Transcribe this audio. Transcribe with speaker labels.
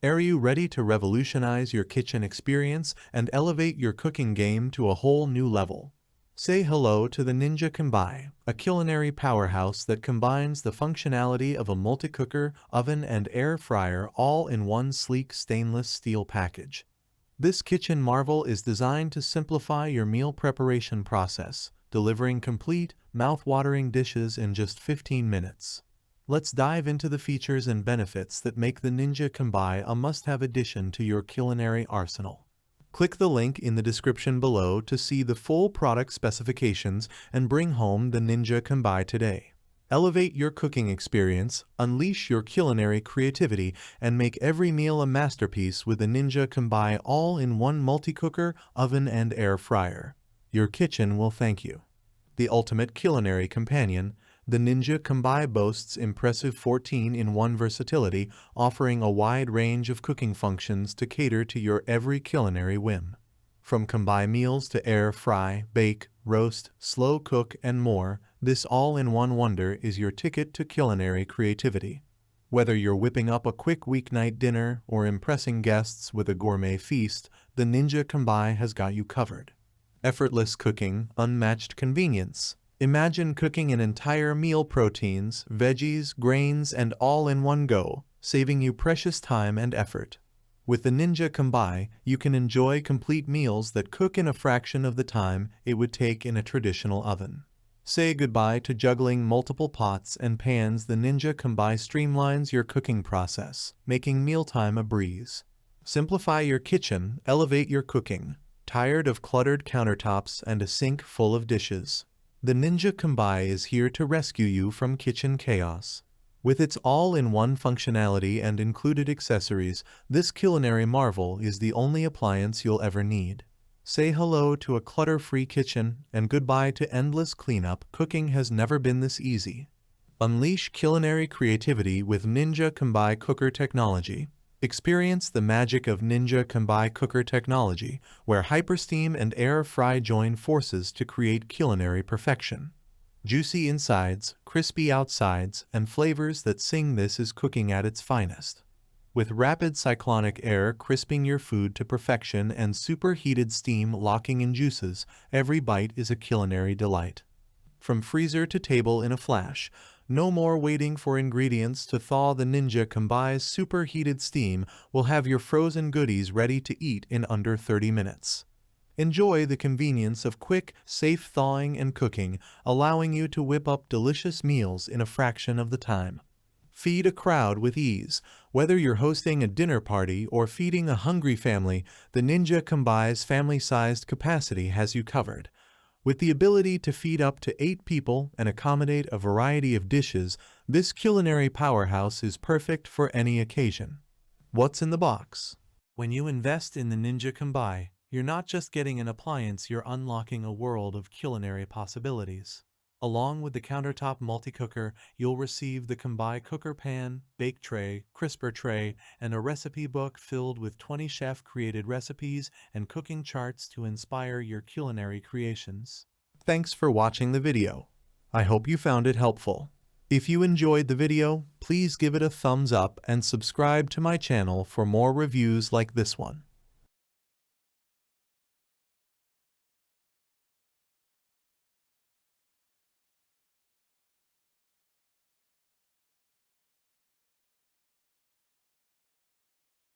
Speaker 1: Are you ready to revolutionize your kitchen experience and elevate your cooking game to a whole new level? Say hello to the Ninja Combi, a culinary powerhouse that combines the functionality of a multi-cooker, oven, and air fryer all in one sleek stainless steel package. This kitchen marvel is designed to simplify your meal preparation process, delivering complete, mouth-watering dishes in just 15 minutes. Let's dive into the features and benefits that make the Ninja Combi a must-have addition to your culinary arsenal. Click the link in the description below to see the full product specifications and bring home the Ninja Combi today. Elevate your cooking experience, unleash your culinary creativity, and make every meal a masterpiece with the Ninja Combi all-in-one multi-cooker, oven, and air fryer. Your kitchen will thank you. The ultimate culinary companion, the Ninja Combi boasts impressive 14-in-1 versatility, offering a wide range of cooking functions to cater to your every culinary whim. From combi meals to air fry, bake, roast, slow cook, and more, this all-in-one wonder is your ticket to culinary creativity. Whether you're whipping up a quick weeknight dinner or impressing guests with a gourmet feast, the Ninja Combi has got you covered. Effortless cooking, unmatched convenience. Imagine cooking an entire meal, proteins, veggies, grains, and all in one go, saving you precious time and effort. With the Ninja Combi, you can enjoy complete meals that cook in a fraction of the time it would take in a traditional oven. Say goodbye to juggling multiple pots and pans. The Ninja Combi streamlines your cooking process, making mealtime a breeze. Simplify your kitchen, elevate your cooking. Tired of cluttered countertops and a sink full of dishes? The Ninja Combi is here to rescue you from kitchen chaos. With its all-in-one functionality and included accessories, this culinary marvel is the only appliance you'll ever need. Say hello to a clutter-free kitchen and goodbye to endless cleanup. Cooking has never been this easy. Unleash culinary creativity with Ninja Combi cooker technology. Experience the magic of Ninja Combi cooker technology, where hypersteam and air fry join forces to create culinary perfection. Juicy insides, crispy outsides, and flavors that sing, this is cooking at its finest. With rapid cyclonic air crisping your food to perfection and superheated steam locking in juices, every bite is a culinary delight. From freezer to table in a flash, no more waiting for ingredients to thaw. The Ninja Combi's superheated steam will have your frozen goodies ready to eat in under 30 minutes. Enjoy the convenience of quick, safe thawing and cooking, allowing you to whip up delicious meals in a fraction of the time. Feed a crowd with ease. Whether you're hosting a dinner party or feeding a hungry family, the Ninja Combi's family-sized capacity has you covered. With the ability to feed up to 8 people and accommodate a variety of dishes, this culinary powerhouse is perfect for any occasion. What's in the box? When you invest in the Ninja Combi, you're not just getting an appliance, you're unlocking a world of culinary possibilities. Along with the Countertop multi-cooker, you'll receive the Combi cooker pan, bake tray, crisper tray, and a recipe book filled with 20 chef-created recipes and cooking charts to inspire your culinary creations. Thanks for watching the video. I hope you found it helpful. If you enjoyed the video, please give it a thumbs up and subscribe to my channel for more reviews like this one.